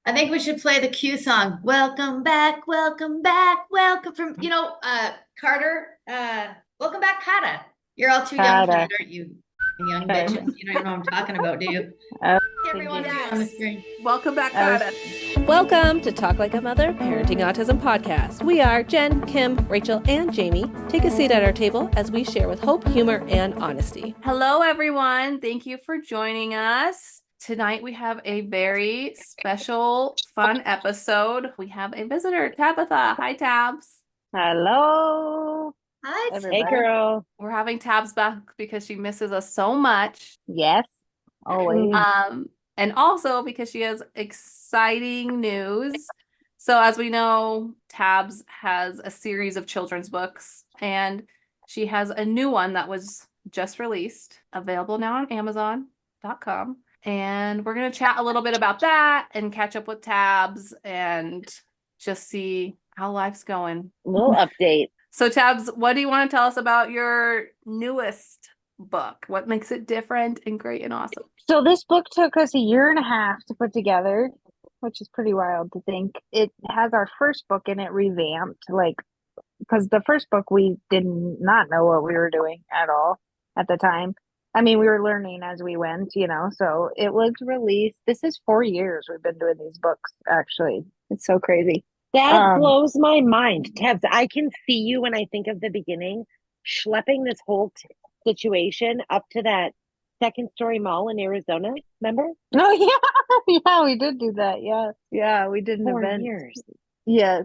I think we should play the cue song. Welcome back, welcome back, welcome from, Carter. Welcome back, Carter. You're all too young for Cara. that, aren't you? Young bitches. You don't even know what I'm talking about, do you? I was Everyone thinking, on the screen. Welcome back, I was, Cara. Welcome to Talk Like a Mother Parenting Autism Podcast. We are Jen, Kim, Rachel, and Jamie. Take a seat at our table as we share with hope, humor, and honesty. Hello, everyone. Thank you for joining us. Tonight we have a very special, fun episode. We have a visitor, Tabitha. Hi, Tabs. hello, Hi, everybody. Tabitha. Girl. We're having Tabs back because she misses us so much. Yes, always. And also because she has exciting news. So as we know, Tabs has a series of children's books, and she has a new one that was just released, available now on Amazon.com. And we're going to chat a little bit about that and catch up with Tabs and just see how life's going. Little update. So Tabs, what do you want to tell us about your newest book? What makes it different and great and awesome? So this book took us a year and a half to put together, which is pretty wild to think. It has our first book in it revamped, because the first book we did not know what we were doing at all at the time. I mean, we were learning as we went, so it was released. This is 4 years we've been doing these books, actually. It's so crazy. That blows my mind, Tebs. I can see you when I think of the beginning, schlepping this whole situation up to that second story mall in Arizona. Remember? Oh, yeah. Yeah, we did do that. Yeah. Yeah, we did an 4 event. years. Yes,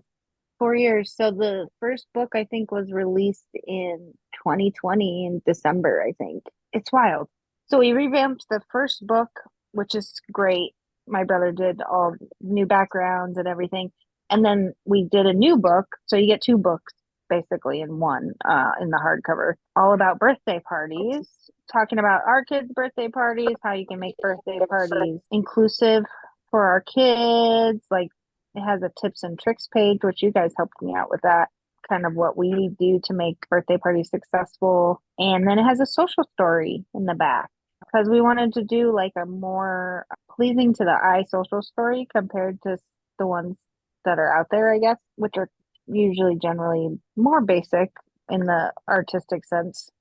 4 years. So the first book, I think, was released in 2020 in December, I think. It's wild. So we revamped the first book, which is great. My brother did all new backgrounds and everything. And then we did a new book. So you get two books basically in one, in the hardcover, all about birthday parties, talking about our kids' birthday parties, how you can make birthday parties inclusive for our kids. Like, it has a tips and tricks page, which you guys helped me out with that, kind of what we do to make birthday parties successful. And then it has a social story in the back because we wanted to do like a more pleasing to the eye social story compared to the ones that are out there, I guess, which are usually generally more basic in the artistic sense.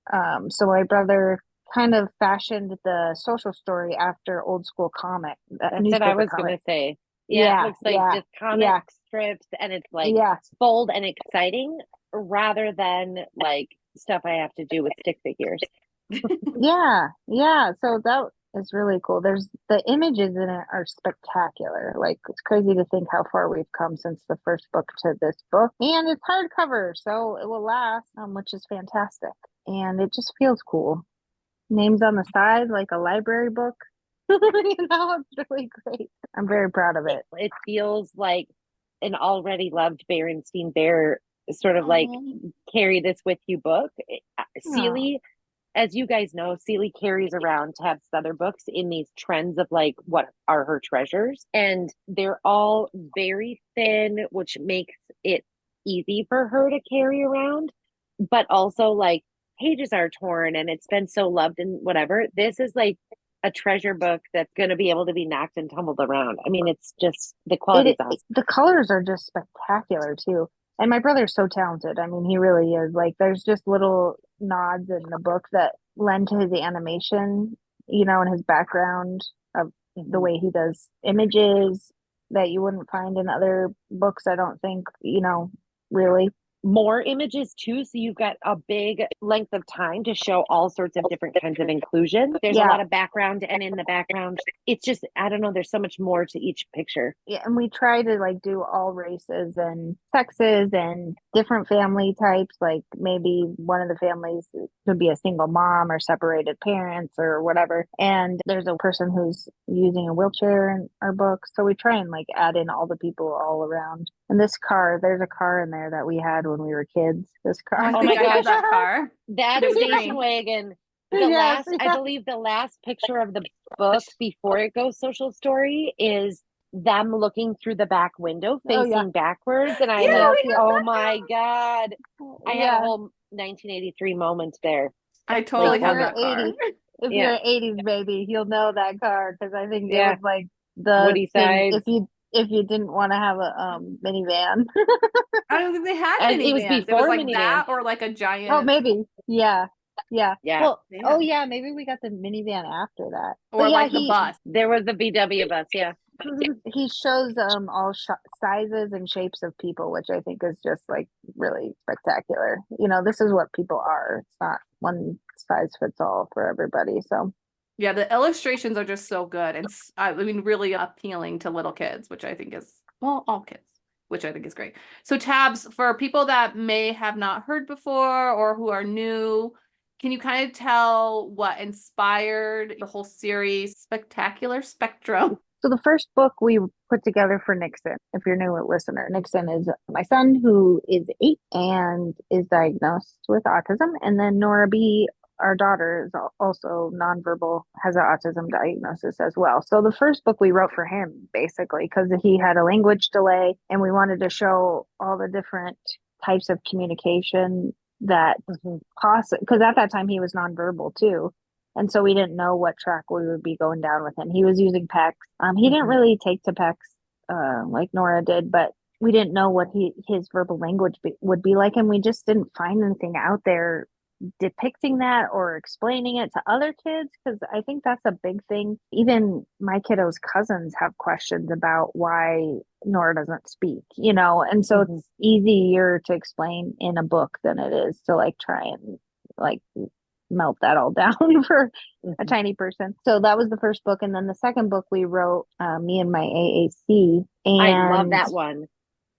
So my brother kind of fashioned the social story after old school comic. That's what I was going to say. Yeah, it looks like just comic strips, and it's like bold and exciting rather than like stuff I have to do with stick figures. Yeah. So that is really cool. There's the images in it are spectacular. Like, it's crazy to think how far we've come since the first book to this book. And it's hardcover, so it will last, which is fantastic. And it just feels cool. Names on the side, like a library book. It's really great. I'm very proud of it. It feels like an already loved Berenstein Bear sort of like carry this with you book. Seeley, as you guys know, Seeley carries around Tab's other books in these trends of like what are her treasures, and they're all very thin, which makes it easy for her to carry around, but also like pages are torn and it's been so loved and whatever. This is like a treasure book that's going to be able to be knocked and tumbled around. I mean, it's just the quality is awesome. The colors are just spectacular too. And my brother's so talented. I mean, he really is. Like, there's just little nods in the book that lend to his animation, and his background of the way he does images that you wouldn't find in other books, I don't think, really. More images too, so you've got a big length of time to show all sorts of different kinds of inclusion. There's a lot of background, and in the background it's just, I don't know, there's so much more to each picture. Yeah, and we try to like do all races and sexes and different family types. Like, maybe one of the families could be a single mom or separated parents or whatever, and there's a person who's using a wheelchair in our book, so we try and like add in all the people all around. And this car, there's a car in there that we had when we were kids. This car. Oh my gosh, that car. That station wagon. I believe the last picture of the book before it goes social story is them looking through the back window facing backwards. And I'm oh my God. I had a whole 1983 moment there. I totally have that car. If you're an 80s baby, you'll know that car, because I think it was like the Woody Sides. If you if you didn't want to have a minivan. I don't think they had And it was minivans. It was before like minivans. that or like a Oh, giant maybe. Yeah. Yeah. Yeah. Well, oh van yeah, maybe we got the minivan after that. or But yeah, like the bus. There was the VW bus, yeah. he shows all sizes and shapes of people, which I think is just like really spectacular. You know, this is what people are. It's not one size fits all for everybody. So Yeah, the illustrations are just so good and I mean really appealing to little kids, which I think is, well, all kids, which I think is great. So Tabs, for people that may have not heard before or who are new, can you kind of tell what inspired the whole series, Spectacular Spectrum? So the first book we put together for Nixon, if you're new a listener, Nixon is my son who is 8 and is diagnosed with autism. And then Nora B, our daughter, is also nonverbal, has an autism diagnosis as well. So the first book we wrote for him, basically, because he had a language delay and we wanted to show all the different types of communication that possible, because at that time he was nonverbal too. And so we didn't know what track we would be going down with him. He was using PECs. He didn't really take to PECs like Nora did, but we didn't know what his verbal language would be like. And we just didn't find anything out there depicting that or explaining it to other kids, because I think that's a big thing. Even my kiddos' cousins have questions about why Nora doesn't speak, you know, and so it's easier to explain in a book than it is to like try and like melt that all down for a tiny person. So that was the first book. And then the second book we wrote, me and my AAC. And I love that one.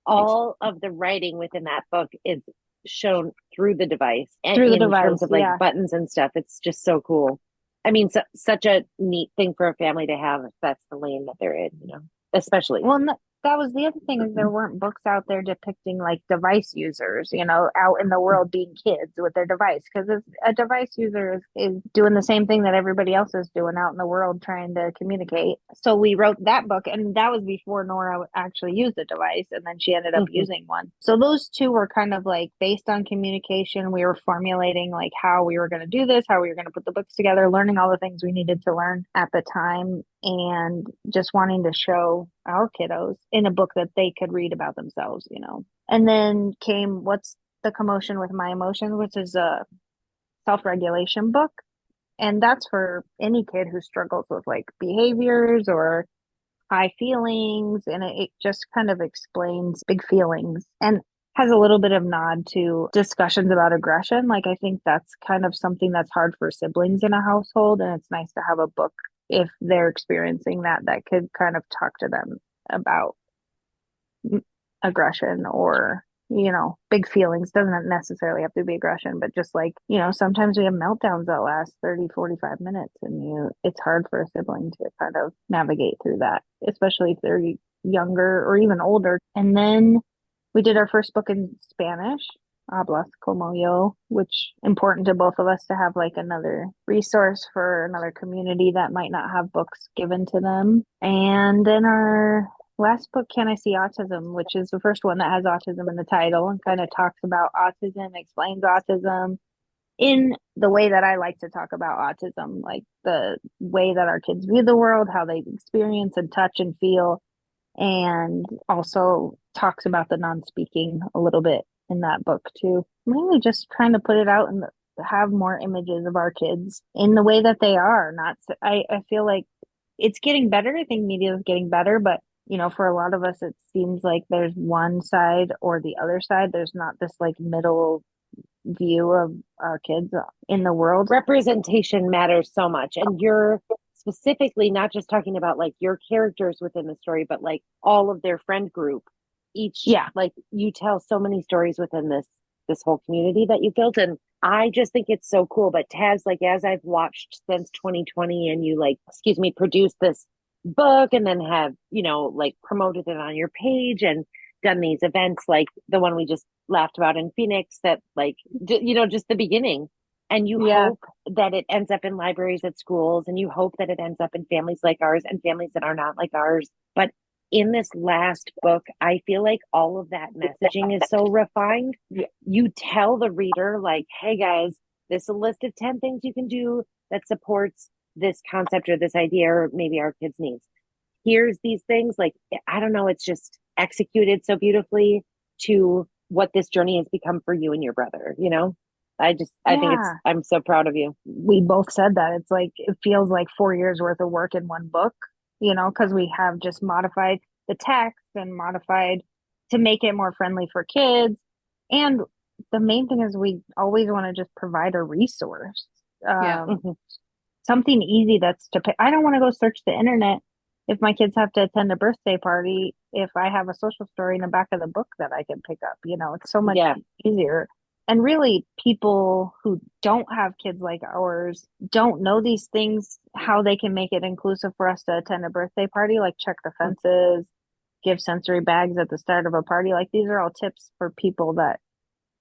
All of the writing within that book is shown through the device and Through the in device, terms of like yeah. buttons and stuff. It's just so cool. I mean, such a neat thing for a family to have if that's the lane that they're in, you know, especially. Well, that was the other thing, is there weren't books out there depicting like device users, you know, out in the world being kids with their device, because a device user is doing the same thing that everybody else is doing out in the world trying to communicate. So we wrote that book, and that was before Nora actually used a device, and then she ended up using one. So those two were kind of like based on communication. We were formulating like how we were going to do this, how we were going to put the books together, learning all the things we needed to learn at the time, and just wanting to show our kiddos in a book that they could read about themselves, you know. And then came What's the Commotion with My Emotions, which is a self-regulation book. And that's for any kid who struggles with like behaviors or high feelings. And it just kind of explains big feelings and has a little bit of nod to discussions about aggression. Like, I think that's kind of something that's hard for siblings in a household. And it's nice to have a book, if they're experiencing that could kind of talk to them about aggression or, you know, big feelings. Doesn't necessarily have to be aggression, but just like, you know, sometimes we have meltdowns that last 30-45 minutes, and it's hard for a sibling to kind of navigate through that, especially if they're younger or even older. And then we did our first book in Spanish, Hablas Como Yo, which important to both of us to have like another resource for another community that might not have books given to them. And then our last book, Can I See Autism, which is the first one that has autism in the title and kind of talks about autism, explains autism in the way that I like to talk about autism, like the way that our kids view the world, how they experience and touch and feel, and also talks about the non-speaking a little bit in that book too. Mainly just trying to put it out and have more images of our kids in the way that they are. I feel like it's getting better. I think media is getting better, but you know, for a lot of us, it seems like there's one side or the other side. There's not this like middle view of our kids in the world. Representation matters so much. And you're specifically not just talking about like your characters within the story, but like all of their friend group. Like you tell so many stories within this whole community that you built. And I just think it's so cool. But Taz, like, as I've watched since 2020 and you like, produced this book and then have, you know, like promoted it on your page and done these events like the one we just laughed about in Phoenix, that like, you know, just the beginning. And you hope that it ends up in libraries at schools, and you hope that it ends up in families like ours and families that are not like ours. But in this last book, I feel like all of that messaging is so refined. You tell the reader like, hey guys, this is a list of 10 things you can do that supports this concept or this idea or maybe our kids' needs. hears these things, like, I don't know, it's just executed so beautifully to what this journey has become for you and your brother, you know? I think Yeah. I'm so proud of you. We both said that. It's like, it feels like 4 years worth of work in one book, you know, because we have just modified the text and modified to make it more friendly for kids. And the main thing is we always want to just provide a resource. Yeah. Mhm. Something easy that's to pick. I don't want to go search the internet if my kids have to attend a birthday party, if I have a social story in the back of the book that I can pick up, you know, it's so much Yeah. easier. And really, people who don't have kids like ours don't know these things, how they can make it inclusive for us to attend a birthday party, like check the fences, give sensory bags at the start of a party. Like, these are all tips for people that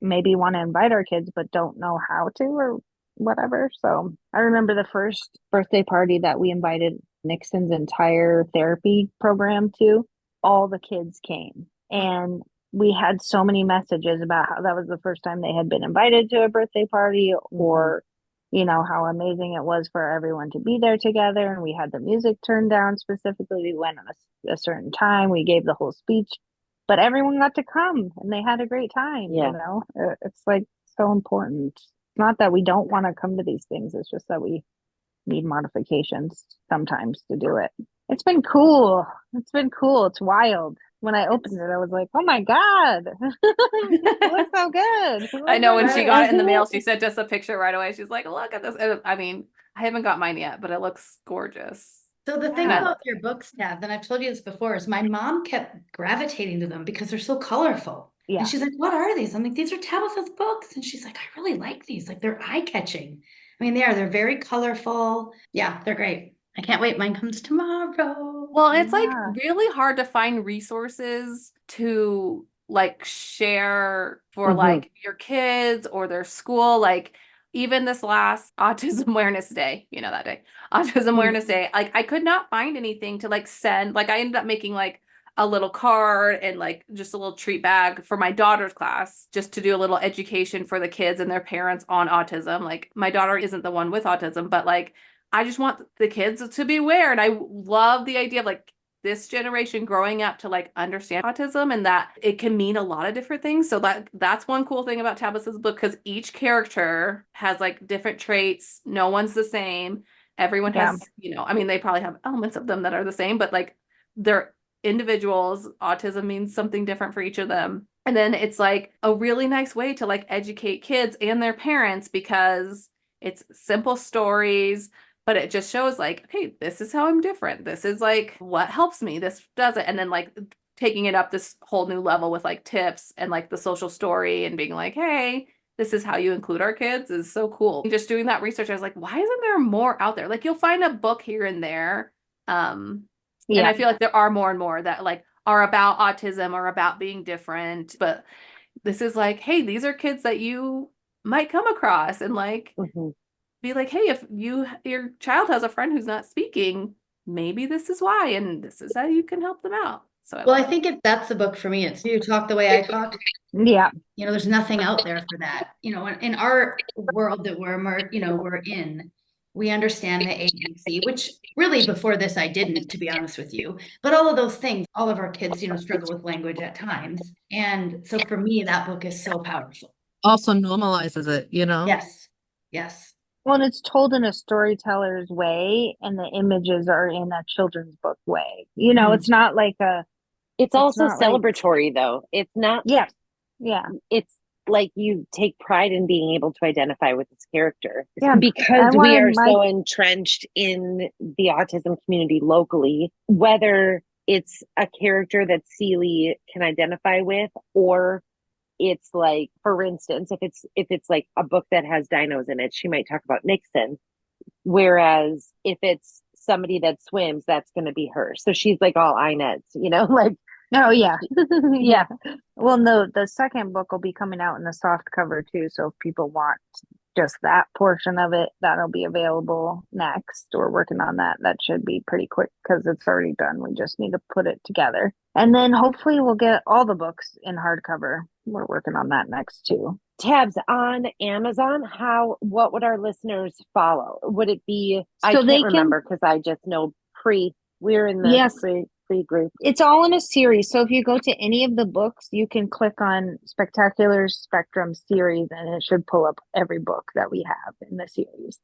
maybe want to invite our kids but don't know how to or whatever. So I remember the first birthday party that we invited Nixon's entire therapy program to. All the kids came, and we had so many messages about how that was the first time they had been invited to a birthday party, or you know, how amazing it was for everyone to be there together. And we had the music turned down specifically. We went on a certain time. We gave the whole speech, but everyone got to come and they had a great time. Yeah. You know, it's like so important. It's not that we don't want to come to these things, it's just that we need modifications sometimes to do it. It's been cool. It's wild. When I opened it, I was like, oh my God, it looks so good. I know when she got it in the mail, Isn't she sent us a picture right away. She's like, look at this. And, I mean, I haven't got mine yet, but it looks gorgeous. So the thing Yeah. about your books, Tab, and I've told you this before, is my mom kept gravitating to them because they're so colorful. Yeah. And she's like, what are these? I'm like, these are Tabitha's books. And she's like, I really like these. Like, they're eye-catching. I mean, they're very colorful. Yeah, they're great. I can't wait. Mine comes tomorrow. Well, it's like Yeah. really hard to find resources to like share for Mhm. like your kids or their school. Like even this last Autism Awareness Day, you know, that day, Autism Awareness Day, like I could not find anything to like send. Like I ended up making like a little card and like just a little treat bag for my daughter's class, just to do a little education for the kids and their parents on autism. Like my daughter isn't the one with autism, but like I just want the kids to be aware. And I love the idea of like this generation growing up to like understand autism and that it can mean a lot of different things. So that's one cool thing about Tabitha's book, because each character has like different traits. No one's the same. Everyone Yeah. has, you know, I mean, they probably have elements of them that are the same, but like they're individuals. Autism means something different for each of them. And then it's like a really nice way to like educate kids and their parents, because it's simple stories, but it just shows like, okay, this is how I'm different. This is like what helps me. This doesn't. And then like taking it up this whole new level with like tips and like the social story and being like, hey, this is how you include our kids is so cool. Just doing that research, I was like, why isn't there more out there? Like you'll find a book here and there. And I feel like there are more and more that like are about autism or about being different. But this is like, hey, these are kids that you might come across, and like Mhm. be like, hey, if your child has a friend who's not speaking, maybe this is why, and this is how you can help them out. So Well, I love it. think if that's the book for me, it's You Talk the Way I Talk. Yeah. You know, there's nothing out there for that. You know, in our world that we're in, we understand the ABC, which really before this I didn't, to be honest with you. But all of those things, all of our kids, struggle with language at times. And so for me, that book is so powerful. Also normalizes it, you know? Yes. Yes. Well, and it's told in a storyteller's way, and the images are in a children's book way. You know, Mhm. it's not like It's also not like- celebratory, though. It's not, yeah. Yeah. it's like you take pride in being able to identify with this character. Yeah. Because I we are wanted my- so entrenched in the autism community locally, whether it's a character that Seeley can identify with, or it's like, for instance, if it's like a book that has dinos in it, she might talk about Nixon. Whereas if it's somebody that swims, that's going to be her. So she's like all Inez, like. Oh yeah. Yeah. Well, no, the second book will be coming out in the soft cover too. So if people want just that portion of it, that'll be available next. We're working on that. That should be pretty quick because it's already done. We just need to put it together. And then hopefully we'll get all the books in hardcover. We're working on that next too. Tabs on Amazon, what would our listeners follow? Would it be, I So they can't can- remember because I just know We're in the Yes. free group. It's all in a series. So if you go to any of the books, you can click on Spectacular Spectrum series and it should pull up every book that we have in the series.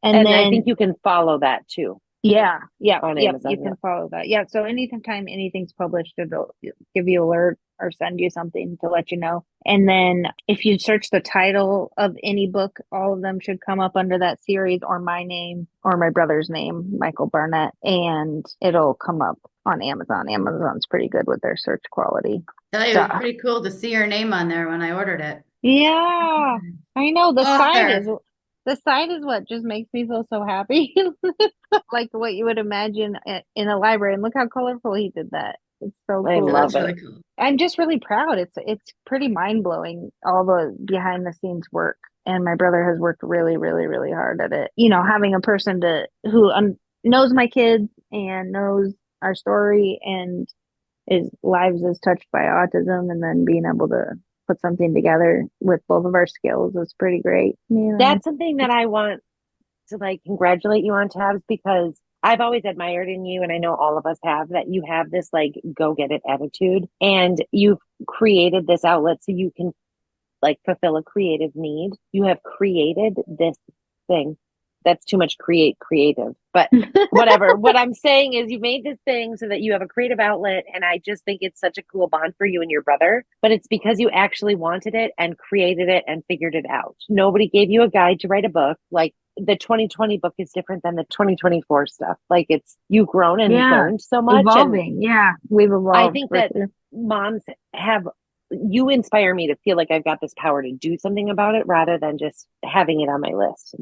And then I think you can follow that too. yeah, on yep, Amazon, you can follow that. Yeah, so anytime anything's published, it'll give you alert or send you something to let you know. And then if you search the title of any book, all of them should come up under that series or my name or my brother's name, Michael Barnett, and it'll come up on Amazon. Amazon's pretty good with their search quality. Tell you, it was pretty cool to see your name on there when I ordered it. Yeah, I know the Author. site is what just makes me feel so happy. Like what you would imagine in a library. And look how colorful he did that. It's so I cool. love That's it. really cool. I'm just really proud. It's pretty mind blowing, all the behind the scenes work. And my brother has worked really, really, really hard at it. You know, having a person who knows my kids and knows our story and his lives is touched by autism, and then being able to put something together with both of our skills is pretty great. You know? That's something that I want to like congratulate you on, Tabs, because I've always admired in you, and I know all of us have, that you have this like go get it attitude, and you've created this outlet so you can like fulfill a creative need. You have created this thing. That's too much creative, but whatever. What I'm saying is you made this thing so that you have a creative outlet, and I just think it's such a cool bond for you and your brother, but it's because you actually wanted it and created it and figured it out. Nobody gave you a guide to write a book. Like the 2020 book is different than the 2024 stuff. Like you've grown and learned so much. Evolving. Yeah, we've evolved. I think that sure. moms you inspire me to feel like I've got this power to do something about it rather than just having it on my list.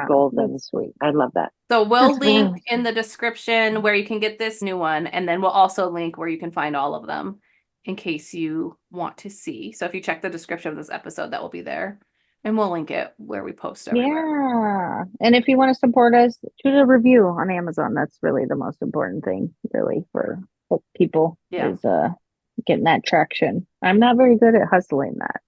Goals. And Sweet. I love that. So we'll That's link really in the description where you can get this new one, and then we'll also link where you can find all of them in case you want to see. So if you check the description of this episode, that will be there, and we'll link it where we post everywhere. Yeah. And if you want to support us, shoot a review on Amazon. That's really the most important thing, really, for people is getting that traction. I'm not very good at hustling that.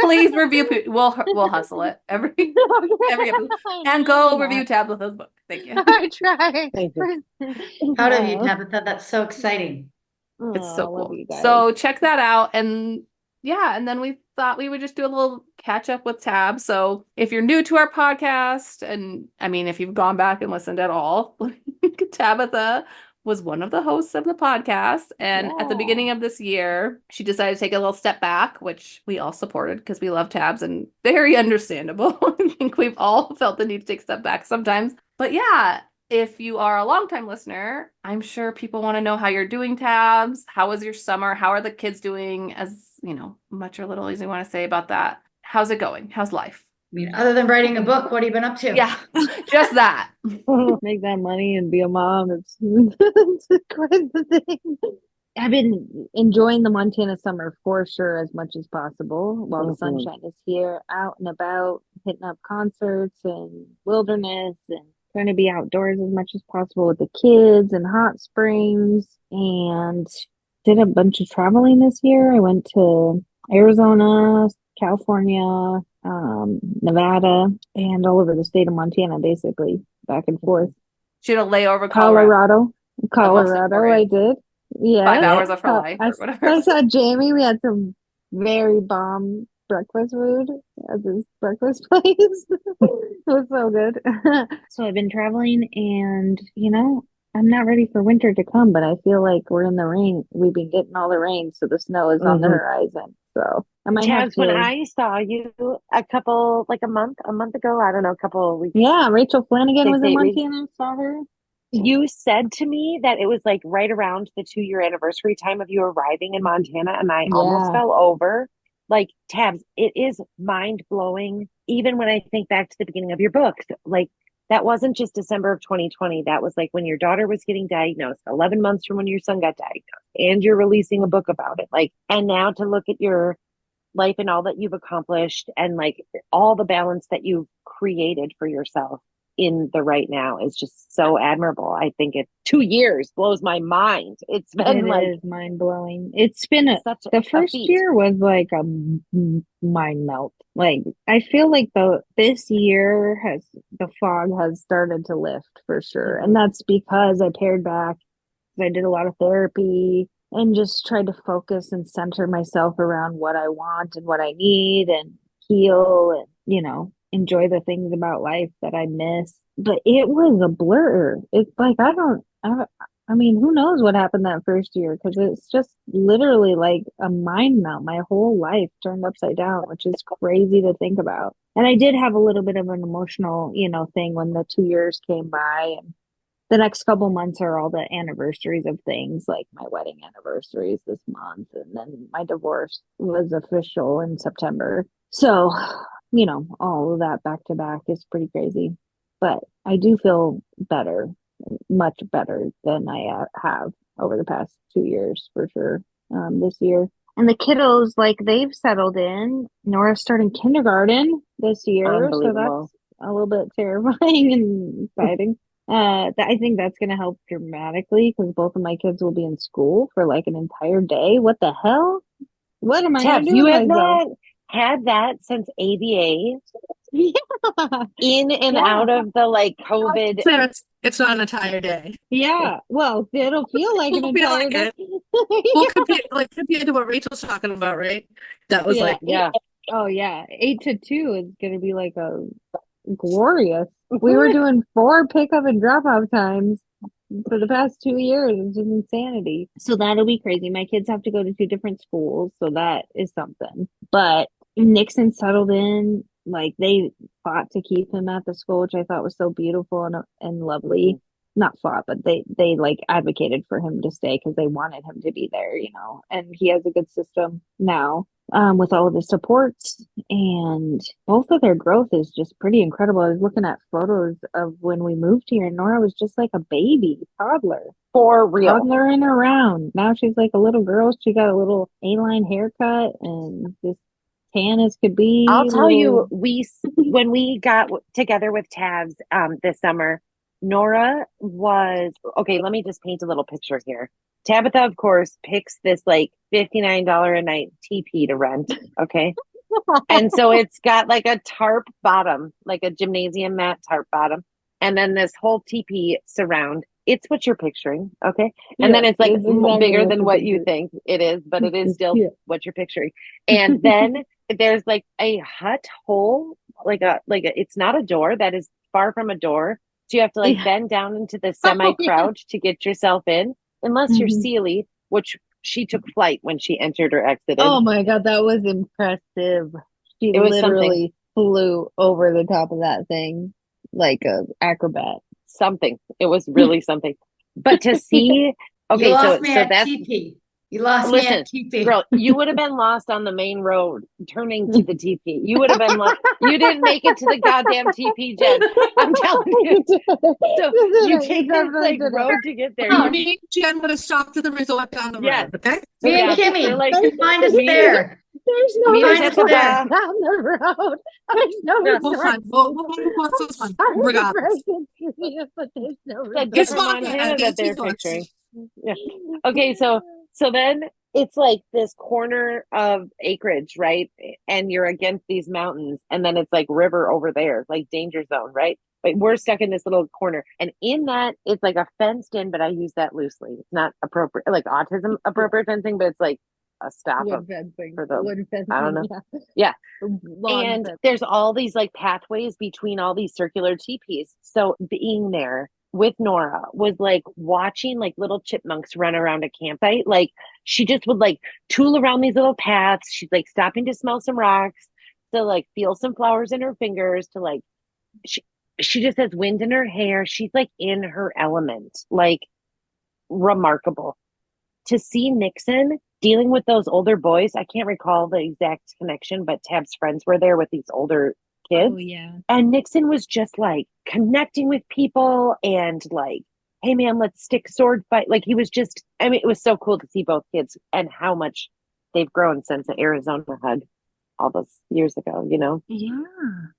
Please review. We'll hustle it every episode. And go review Tabitha's book. Thank you. I try. Thank you. Proud of you, Tabitha. That's so exciting. It's so love cool. you guys. So check that out. And and then we thought we would just do a little catch up with Tab. So if you're new to our podcast, and I mean, if you've gone back and listened at all, Tabitha was one of the hosts of the podcast. And at the beginning of this year, she decided to take a little step back, which we all supported because we love Tabs, and very understandable. I think we've all felt the need to take a step back sometimes. But yeah, if you are a longtime listener, I'm sure people want to know how you're doing, Tabs. How was your summer? How are the kids doing? As you know, much or little as you want to say about that. How's it going? How's life? I mean, other than writing a book, what have you been up to? Yeah, just that. Make that money and be a mom. It's quite the thing. I've been enjoying the Montana summer for sure as much as possible while the sunshine is here, out and about, hitting up concerts and wilderness and trying to be outdoors as much as possible with the kids and hot springs, and did a bunch of traveling this year. I went to Arizona, California, Nevada, and all over the state of Montana, basically back and forth. She had a layover Colorado, important. I did. Yeah, 5 hours of her life or whatever. I saw Jaime. We had some very bomb breakfast food at this breakfast place. It was so good. So I've been traveling, and I'm not ready for winter to come, but I feel like we're in the rain. We've been getting all the rain, so the snow is on the horizon. So I might have Tabs, to. when I saw you a month ago, I don't know, a couple of weeks. Yeah, Rachel Flanagan was in 6-8 weeks. Montana. Saw her. You said to me that it was like right around the 2-year anniversary time of you arriving in Montana, and I almost fell over. Like, Tabs, it is mind blowing. Even when I think back to the beginning of your book, like that wasn't just December of 2020. That was like when your daughter was getting diagnosed, 11 months from when your son got diagnosed, and you're releasing a book about it. Like, and now to look at your life and all that you've accomplished, and like all the balance that you've created for yourself. in the right now is just so admirable. I think 2 years blows my mind. It's been It is mind blowing. It's been such the a first feat. year was like a mind melt. Like I feel like this year the fog has started to lift for sure, and that's because I pared back. I did a lot of therapy and just tried to focus and center myself around what I want and what I need and heal and, enjoy the things about life that I miss. But it was a blur. It's like, I mean, who knows what happened that first year? Because it's just literally like a mind melt. My whole life turned upside down, which is crazy to think about. And I did have a little bit of an emotional, thing when the 2 years came by, and the next couple months are all the anniversaries of things, like my wedding anniversary is this month, and then my divorce was official in September. So, all of that back to back is pretty crazy. But I do feel better, much better than I have over the past 2 years for sure. This year. And the kiddos, like, they've settled in. Nora's starting kindergarten this year, so that's a little bit terrifying and exciting. I think that's going to help dramatically because both of my kids will be in school for like an entire day. What the hell? What am I going to do? You with have myself? not had that since ABA. Yeah. In and out of the like COVID. It's not an entire day. Yeah. Well, it'll feel like an entire day. Well, compared to what Rachel's talking about, right? That was Yeah. Oh yeah. 8 to 2 is going to be like a glorious. We were doing 4 pickup and drop off times for the past 2 years. It's just insanity. So that'll be crazy. My kids have to go to 2 different schools, so that is something. But Nixon settled in. Like they fought to keep him at the school, which I thought was so beautiful and lovely. Not fought, but they like advocated for him to stay because they wanted him to be there, and he has a good system now. With all of the supports, and both of their growth is just pretty incredible. I was looking at photos of when we moved here, and Nora was just like a baby toddler. For real. Toddlering around. Now she's like a little girl. She got a little A-line haircut and just tan as could be. I'll tell you, when we got together with Tabs this summer, Nora was, okay, let me just paint a little picture here. Tabitha, of course, picks this like $59 a night teepee to rent. Okay. And so it's got like a tarp bottom, like a gymnasium mat tarp bottom. And then this whole teepee surround. It's what you're picturing. Okay. And then it's like bigger than what you think it is, but it is still what you're picturing. And then there's like a hut hole, it's not a door, that is far from a door. So you have to like bend down into the semi-crouch to get yourself in, unless you're Sealy, which she took flight when she entered or exited. Oh my God, that was impressive. She literally flew over the top of that thing like a acrobat. Something. It was really something. But to see, okay, you lost so me at that's TP. You lost me at TP. Girl, you would have been lost on the main road turning to the TP. You would have been lost. You didn't make it to the goddamn TP, Jen. I'm telling you. So you take this like road to get there. Oh, me and Jen would have stopped at the resort down the road. Okay. Me and Kimmy, find us there. There's no resort down the road. There's no resort. We'll regardless. But there's no resort. It's Montana that they're picturing. Yeah. Okay, so then it's like this corner of acreage, right? And you're against these mountains, and then it's like river over there, like danger zone, right? But we're stuck in this little corner, and in that it's like a fenced in, but I use that loosely. It's not appropriate, like autism appropriate fencing, but it's like a stop for the I don't know. Yeah. And there's all these like pathways between all these circular teepees. So being there with Nora was like watching like little chipmunks run around a campsite. Like she just would like tool around these little paths. She's like stopping to smell some rocks, to like feel some flowers in her fingers, to like she just has wind in her hair. She's like in her element, like remarkable. To see Nixon dealing with those older boys, I can't recall the exact connection, but Tab's friends were there with these older kids. Oh, yeah. And Nixon was just like connecting with people and like, hey man, let's stick sword fight. Like he was just, I mean, it was so cool to see both kids and how much they've grown since the Arizona hug. all those years ago, you know? Yeah.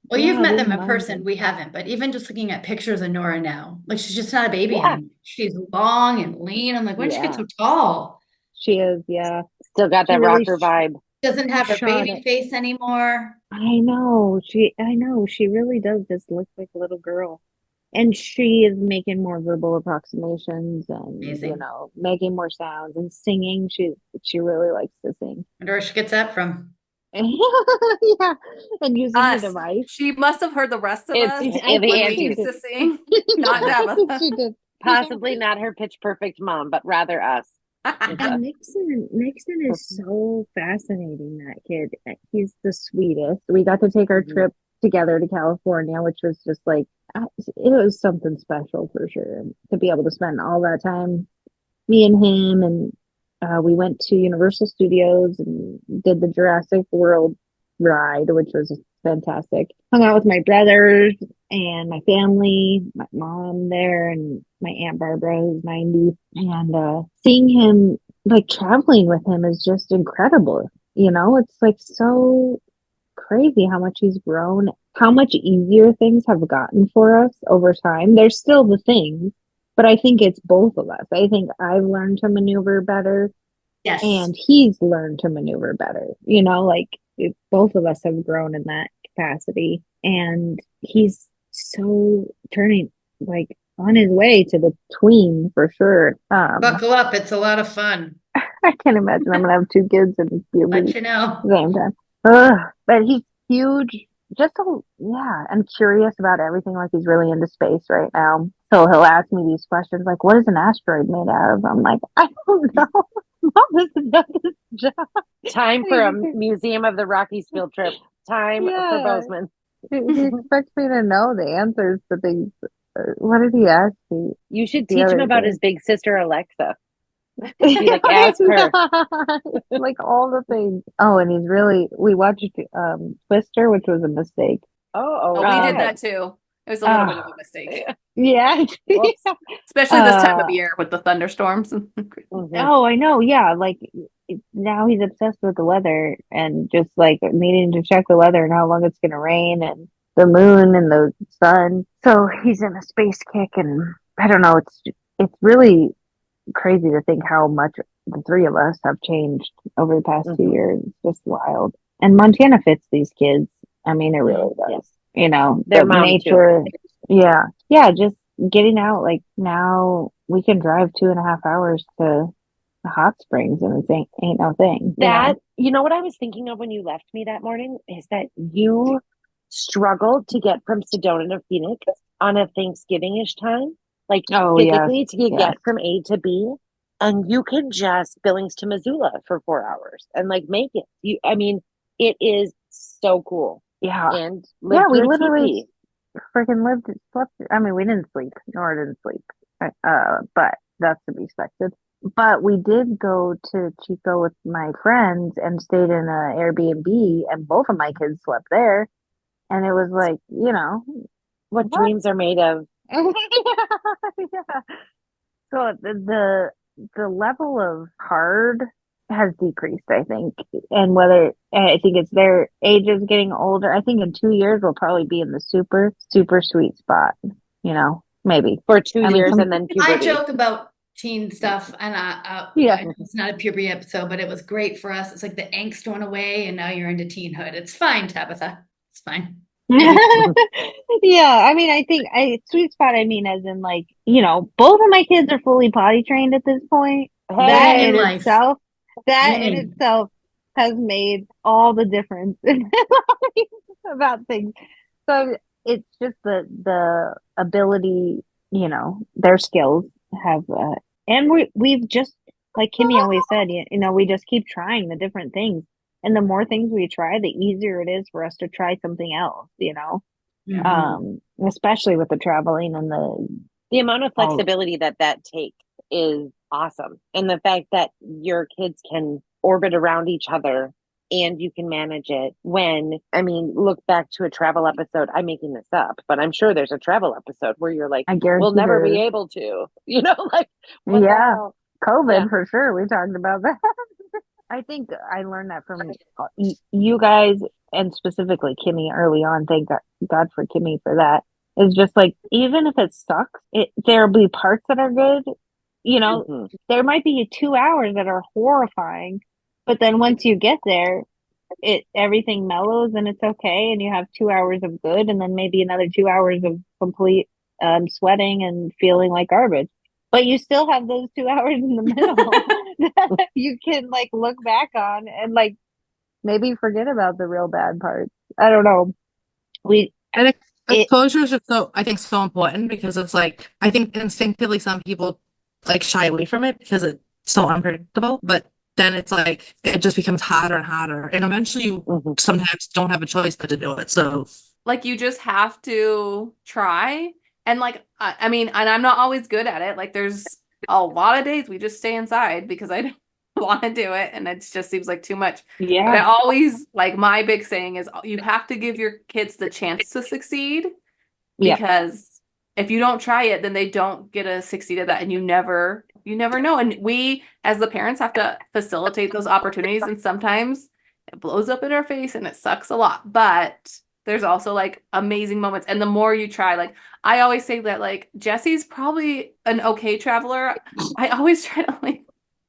Well, you've Yeah, met it is them in amazing. person. We haven't, but even just looking at pictures of Nora now, like she's just not a baby Yeah. anymore. She's long and lean. I'm like, when did she get Yeah. so tall? She is, yeah. Still got She that really rocker vibe. Doesn't have her shot baby it. face anymore. I know. She really does just look like a little girl. And she is making more verbal approximations and, Amazing. making more sounds and singing. She really likes to sing. Wonder where she gets that from. Yeah. And using the Us. device. She must have heard the rest of It's us the when we aunties. used to sing. Not Tabitha. She did. Possibly not her pitch perfect mom, but rather us. And Nixon is so fascinating, that kid. He's the sweetest. We got to take our Mhm. trip together to California, which was just like, it was something special for sure. To be able to spend all that time, me and him, and we went to Universal Studios and did the Jurassic World ride, which was fantastic. Hung out with my brothers and my family, my mom there, and my Aunt Barbara, who's 90. And seeing him, like traveling with him, is just incredible. It's like so crazy how much he's grown, how much easier things have gotten for us over time. There's still the things, but I think it's both of us. I think I've learned to maneuver better Yes. and he's learned to maneuver better. Both of us have grown in that capacity, and he's so turning like on his way to the tween for sure. Buckle up. It's a lot of fun. I can't imagine I'm gonna have two kids and Let puberty you know. at the same time. Ugh, but he's huge. Just so, yeah, and curious about everything. Like he's really into space right now. So he'll ask me these questions like, "What is an asteroid made out of?" I'm like, "I don't know." Mom doesn't know this job. Time for a Museum of the Rockies field trip. Time for Yeah. Bozeman. He expects me to know the answers to things. What did he ask me? You should The teach him other about day. his big sister Alexa. Be like, ask her. Like all the things. Oh, and we watched Twister, which was a mistake. Oh, we did that too. It was a little bit of a mistake, Yeah. Whoops. especially this time of year with the thunderstorms. Mhm. Oh, I know. Yeah, like now he's obsessed with the weather and just like needing to check the weather and how long it's going to rain and the moon and the sun. So he's in a space kick, and I don't know. It's really crazy to think how much the three of us have changed over the past 2 Mhm. years. It's just wild. And Montana fits these kids. I mean, it really does. Yes. The Their mom, too. nature. Yeah. Yeah. Just getting out. Like now we can drive 2.5 hours to the hot springs and it ain't no thing. You know what I was thinking of when you left me that morning is that you struggled to get from Sedona to Phoenix on a Thanksgiving-ish time, like Oh, physically to yes. get from A to B, and you can just Billings to Missoula for 4 hours and like make it. It is so cool. Yeah. And Yeah, we through a literally teepee. freaking slept. I mean, we didn't sleep, Nora didn't sleep. But that's to be expected. But we did go to Chico with my friends and stayed in a Airbnb, and both of my kids slept there. And it was like, What what? dreams are made of. Yeah. So the level of hard has decreased, I think. And I think it's their ages getting older. I think in 2 years we'll probably be in the super, super sweet spot, maybe. For 2 I mean, years and then I puberty. joke about teen stuff, and Yeah. I know it's not a puberty episode, but it was great for us. It's like the angst went away, and now you're into teenhood. It's fine, Tabitha. It's fine. Yeah, I mean, I think sweet spot, I mean, as in like, both of my kids are fully potty trained at this point. That Winning in in life. itself, Winning. has made all the difference in my life about things. So it's just the ability, their skills have, and we've just, like Kimmy always said, we just keep trying the different things. And the more things we try, the easier it is for us to try something else, Mhm. especially with the traveling and The amount of flexibility that takes is awesome. And the fact that your kids can orbit around each other and you can manage it look back to a travel episode. I'm making this up, but I'm sure there's a travel episode where you're like, I guarantee we'll never there be is. able to, like, what the Yeah. hell? COVID Yeah. for sure. We talked about that. I think I learned that from you guys, and specifically Kimmy early on. Thank God for Kimmy for that. It's just like, even if it sucks, there'll be parts that are good. There might be 2 hours that are horrifying, but then once you get there, everything mellows and it's okay, and you have 2 hours of good, and then maybe another 2 hours of complete sweating and feeling like garbage. But you still have those 2 hours in the middle that you can like look back on and like maybe forget about the real bad parts. I don't know. And exposure is just I think so important, because it's like, I think instinctively some people like shy away from it because it's so unpredictable, but then it's like it just becomes hotter and hotter, and eventually you sometimes don't have a choice but to do it. So like, you just have to try. And like, I mean, and I'm not always good at it. Like, there's a lot of days we just stay inside because I don't want to do it, and it just seems like too much. Yeah. But I always, like, my big saying is you have to give your kids the chance to succeed, because if you don't try it, then they don't get to succeed at that, and you never know. And we, as the parents, have to facilitate those opportunities, and sometimes it blows up in our face and it sucks a lot. But there's also like amazing moments, and the more you try, like, I always say that, like, Jesse's probably an okay traveler. I always try to like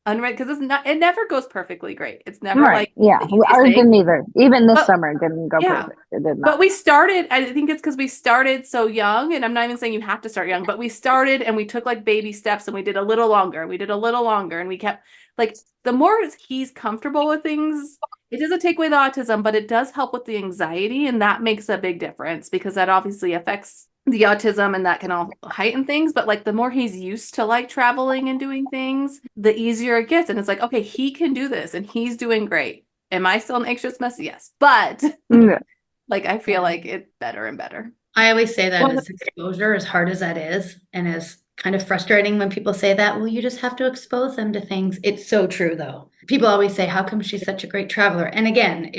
unread, because it never goes perfectly great. It's never Right. like Yeah. the easiest Ours thing. didn't either. Even this But- summer it didn't go Yeah. perfect. It did not. But we started, I think it's because we started so young, and I'm not even saying you have to start young, but we started and we took like baby steps, and we did a little longer. We did a little longer, and we kept, like, the more he's comfortable with things, it doesn't take away the autism, but it does help with the anxiety, and that makes a big difference, because that obviously affects the autism, and that can all heighten things. But like, the more he's used to like traveling and doing things, the easier it gets. And it's like, okay, he can do this and he's doing great. Am I still an anxious mess? Yes. But like, I feel like it's better and better. I always say that as exposure, as hard as that is, and as kind of frustrating when people say that, well, you just have to expose them to things. It's so true, though. People always say, how come she's such a great traveler? And again,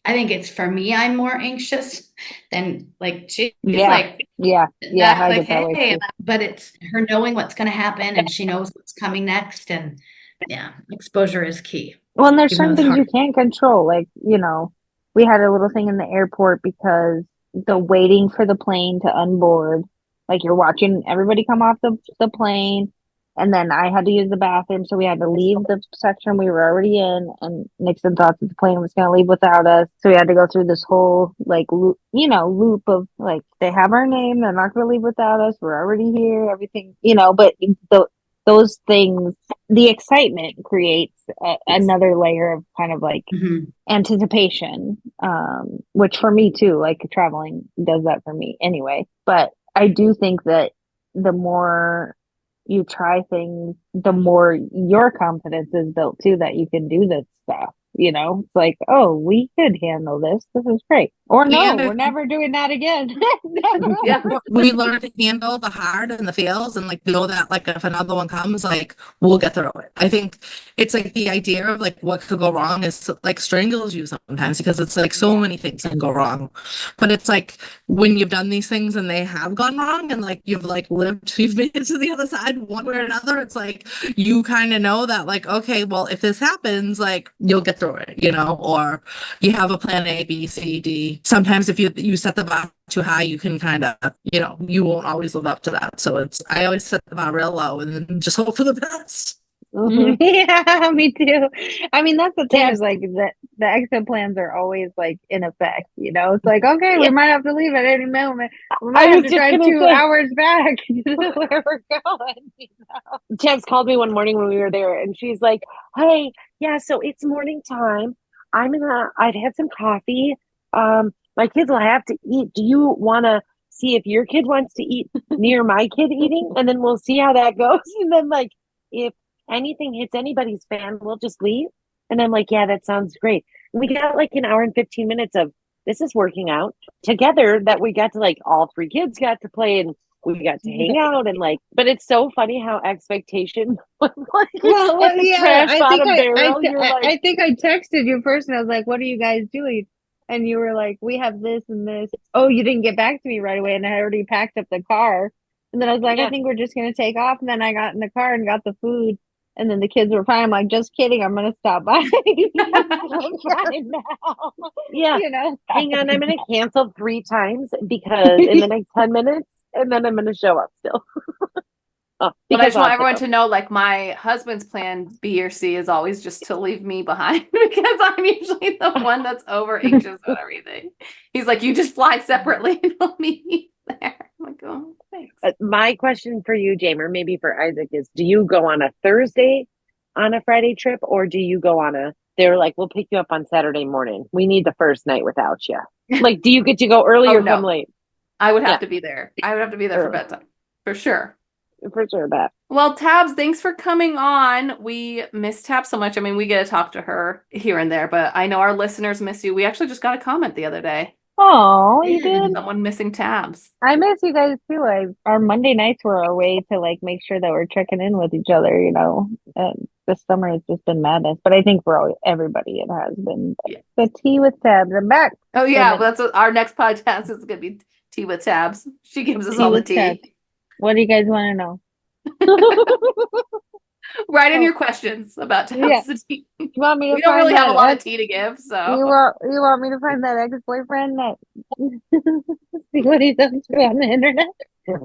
I think it's, for me, I'm more anxious than like she's like, I like, get that way hey, too. but it's her knowing what's going to happen, and she knows what's coming next. And yeah, exposure is key. Well, and there's Even though some it's things you hard. can't control. Like, we had a little thing in the airport because the waiting for the plane to unboard, like, you're watching everybody come off the plane, and then I had to use the bathroom, so we had to leave the section we were already in, and Nixon thought that the plane was going to leave without us, so we had to go through this whole like loop of like, they have our name, they're not going to leave without us, we're already here, everything, but those things, the excitement creates another layer of kind of like anticipation, which for me too, like, traveling does that for me anyway. But I do think that the more you try things, the more your confidence is built too, that you can do this stuff. It's like, oh, we could handle this. This is great. Or no, we're never doing that again. Never. Yeah. We learn to handle the hard and the fails, and like know that like if another one comes, like we'll get through it. I think it's like the idea of like what could go wrong is like strangles you sometimes, because it's like so many things can go wrong. But it's like when you've done these things and they have gone wrong, and like you've made it to the other side one way or another, it's like you kind of know that, like, okay, well, if this happens, like, you'll get through it, or you have a plan A, B, C, D. Sometimes if you set the bar too high, you can kind of, you won't always live up to that. So I always set the bar real low and then just hope for the best. Yeah, me too. I mean, that's the thing, is like the exit plans are always like in effect, it's like, okay, we might have to leave at any moment. We might have to drive 2 hours back to where we're going. Jess called me one morning when we were there, and she's like, hey, yeah, so it's morning time. I've had some coffee. My kids will have to eat. Do you want to see if your kid wants to eat near my kid eating? And then we'll see how that goes. And then, like, if anything hits anybody's fan, we'll just leave. And I'm like, yeah, that sounds great. And we got like an hour and 15 minutes of this is working out together, that we got to, like, all three kids got to play, and we got to hang out, and like, but it's so funny how expectation was like, I think I texted you first, and I was like, what are you guys doing? And you were like, we have this and this. Oh, you didn't get back to me right away, and I already packed up the car. And then I was like, I think we're just going to take off. And then I got in the car and got the food. And then the kids were fine. I'm like, just kidding. I'm going to stop by. I'm fine now. Yeah. You know, Hang on, I'm going to cancel 3 times because in the next 10 minutes, and then I'm going to show up still. But I because just want everyone autism. to know, like, my husband's plan B or C is always just to leave me behind because I'm usually the one that's over anxious about everything. He's like, you just fly separately and I'll meet you there. I'm like, oh, thanks. My question for you, Jaime, or maybe for Isaac, is do you go on a Thursday on a Friday trip, or do you go on they're like, we'll pick you up on Saturday morning. We need the first night without you. Like, do you get to go early or come late? I would have Yeah. to be there. I would have to be there for bedtime. For sure. For sure, that. Well, Tabs, thanks for coming on. We miss Tabs so much. I mean, we get to talk to her here and there, but I know our listeners miss you. We actually just got a comment the other day. oh, you did. Someone missing Tabs. I miss you guys too. Our Monday nights were our way to like make sure that we're checking in with each other. You know, this summer has just been madness. But I think for everybody, it has been. Yeah. The tea with Tabs. I'm back. Oh yeah, well, that's what our next podcast is going to be. Tea with Tabs. She gives us all the tea. Tabs. What do you guys want to know? Write in your questions about Tabs. Yeah. The tea. You want me to We don't find really have a that lot of tea to give, so You want me to find that ex-boyfriend that see what he does on the internet?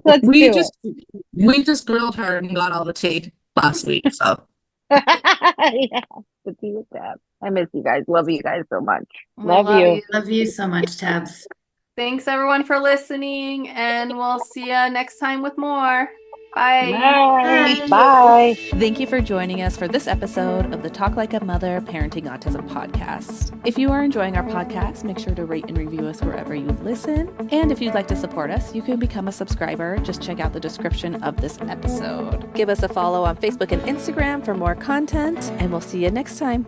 Let's We do just grilled her and got all the tea last week. So it. Yeah, the tea with Tabs. I miss you guys. Love you guys so much. we Love you. Love you so much, Tabs. Thanks everyone for listening, and we'll see you next time with more. Bye. Bye. Bye. Thank you for joining us for this episode of the Talk Like a Mother Parenting Autism podcast. If you are enjoying our podcast, make sure to rate and review us wherever you listen. And if you'd like to support us, you can become a subscriber. Just check out the description of this episode. Give us a follow on Facebook and Instagram for more content, and we'll see you next time.